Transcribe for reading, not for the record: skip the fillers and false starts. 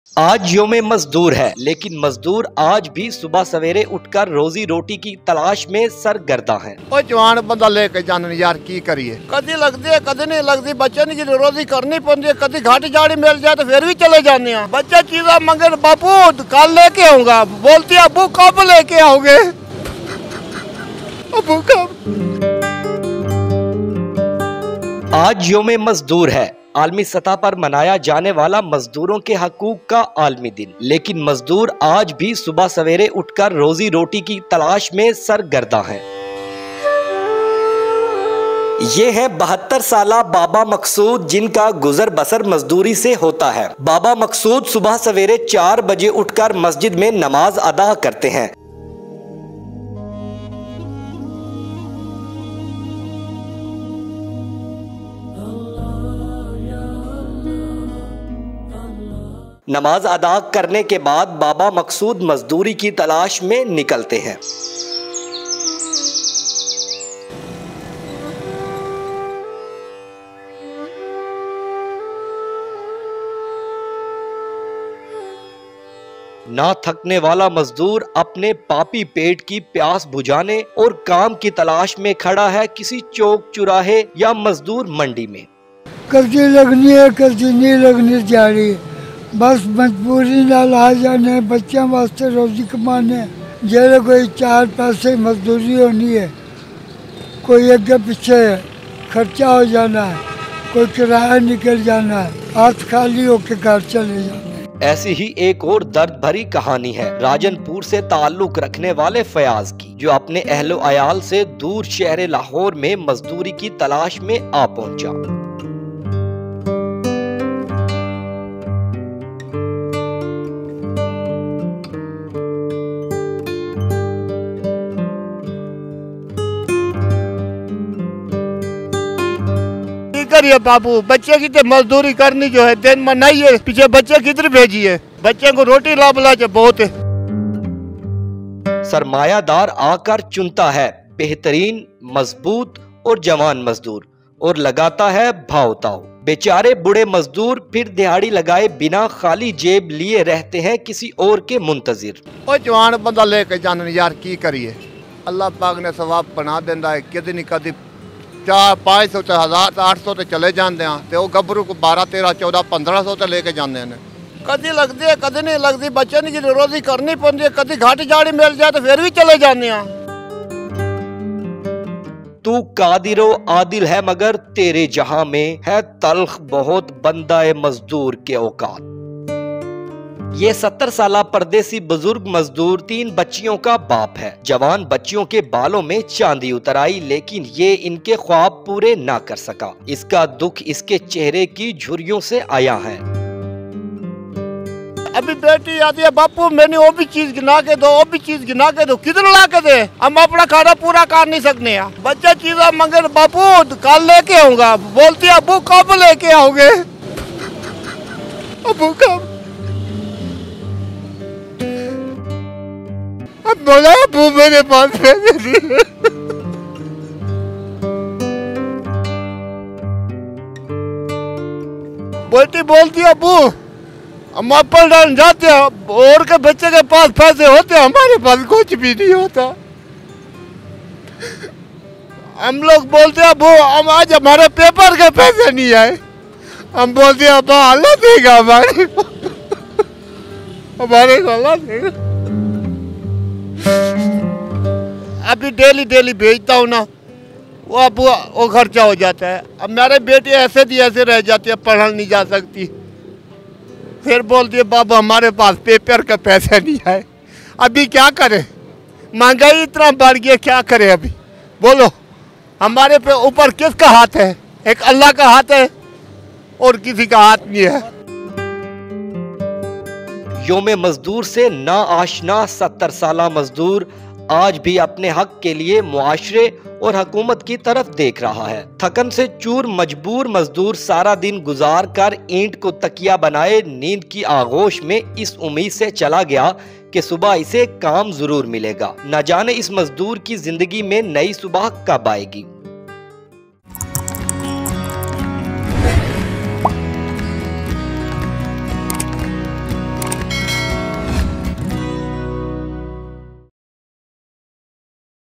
आज यौमे मजदूर है, लेकिन मजदूर आज भी सुबह सवेरे उठकर रोजी रोटी की तलाश में सरगर्दा हैं। ओ जवान बंदा लेके जाने यार की करिए, कदी लगती है कदी नहीं लगती, बच्चे की रोजी करनी पड़ती है, कदी घाटी जाड़ी मिल जाए तो फिर भी चले जाने हैं। बच्चे चीज़ा मंगे बापू कल लेके आऊंगा, बोलती है अबू कब लेके आओगे, अबू कब। आज यौमे मजदूर है, आलमी सतह पर मनाया जाने वाला मजदूरों के हकूक का आलमी दिन, लेकिन मजदूर आज भी सुबह सवेरे उठकर रोजी रोटी की तलाश में सरगर्दा हैं। ये है 72 साला बाबा मकसूद, जिनका गुजर बसर मजदूरी से होता है। बाबा मकसूद सुबह सवेरे 4 बजे उठकर मस्जिद में नमाज अदा करते हैं। नमाज अदा करने के बाद बाबा मकसूद मजदूरी की तलाश में निकलते हैं। ना थकने वाला मजदूर अपने पापी पेट की प्यास बुझाने और काम की तलाश में खड़ा है किसी चौक चौराहे या मजदूर मंडी में। कर्जी लगनी है, कर्जी नहीं लगनी जा रही, बस मजबूरी नाल आ जाने, बच्चों वास्ते रोजी कमाने, जेरे कोई 4 पैसे मजदूरी होनी है, कोई अगे पीछे खर्चा हो जाना है, कोई किराया निकल जाना है, हाथ खाली होके घर चले जाना है। ऐसी ही एक और दर्द भरी कहानी है राजनपुर से ताल्लुक रखने वाले फयाज की, जो अपने अहलो अयाल से दूर शहर लाहौर में मजदूरी की तलाश में आ पहुंचा। करिए बाबू, बच्चे की तो मजदूरी करनी जो है, दिन में नहीं है, पीछे बच्चे किधर भेजिए, बच्चे को रोटी ला बुला बहुत है। सरमायादार आकर चुनता है बेहतरीन, मजबूत और जवान मजदूर और लगाता है भाव-ताव। बेचारे बूढ़े मजदूर फिर दिहाड़ी लगाए बिना खाली जेब लिए रहते हैं किसी और के मुंतजिर। ओ जवान बंदा लेके जाने यार की करिए, अल्लाह पाक ने सवाब बना देंदा है, कदी नहीं कदी 400-500 ते 1000-800 ते चले जाते हैं, तो गबरू को 12-13-14-1500 ते लेके जाते हैं। कदी लगती है कदी नहीं लगती, बच्चे की रोजी करनी पड़ती है, कदी घाटी जाड़ी मिल जाए तो फिर भी चले जाते हैं। तू कादिरो आदिल है मगर तेरे जहां में है तल्ख बहुत बंदा मजदूर के औकात। ये 70 साला परदेसी बुजुर्ग मजदूर 3 बच्चियों का बाप है। जवान बच्चियों के बालों में चांदी उतर आई, लेकिन ये इनके ख्वाब पूरे ना कर सका। इसका दुख इसके चेहरे की झुर्रियों से आया है। अभी बेटी आती है, बापू मैंने वो भी चीज गिना के दो, वो भी चीज गिना के दो, किधर ला के दे, हम अपना खाना पूरा कर नहीं सकते हैं। बच्चा चीज़ा मंगे बापू कल लेके आऊंगा, बोलती है अबू कब लेके आओगे, अबू कब। अब बोला अबू मेरे पास पैसे दिए, बेटी बोलती है अबू हम एप्पल डालने जाते हैं, और के बच्चे के पास पैसे होते हैं, हमारे पास कुछ भी नहीं होता। हम लोग बोलते हैं अबू हम आज हमारे पेपर के पैसे नहीं आए, हम बोलते हैं अब्बा अल्लाह देगा, हमारे को अल्लाह देगा। अभी डेली भेजता हूँ ना, वो अबू वो खर्चा हो जाता है। अब मेरे बेटे ऐसे दी ऐसे रह जाती है, पढ़ने नहीं जा सकती, फिर बोलती है बाबू हमारे पास पेपर के पैसे नहीं आए। अभी क्या करें, महंगाई इतना बढ़ गया, क्या करें अभी बोलो। हमारे पे ऊपर किसका हाथ है, एक अल्लाह का हाथ है और किसी का हाथ नहीं है। यौमे मजदूर से ना आशना 70 साला मजदूर आज भी अपने हक के लिए मुआशरे और हुकूमत की तरफ देख रहा है। थकन से चूर मजबूर मजदूर सारा दिन गुजार कर ईंट को तकिया बनाए नींद की आगोश में इस उम्मीद से चला गया कि सुबह इसे काम जरूर मिलेगा। न जाने इस मजदूर की जिंदगी में नई सुबह कब आएगी।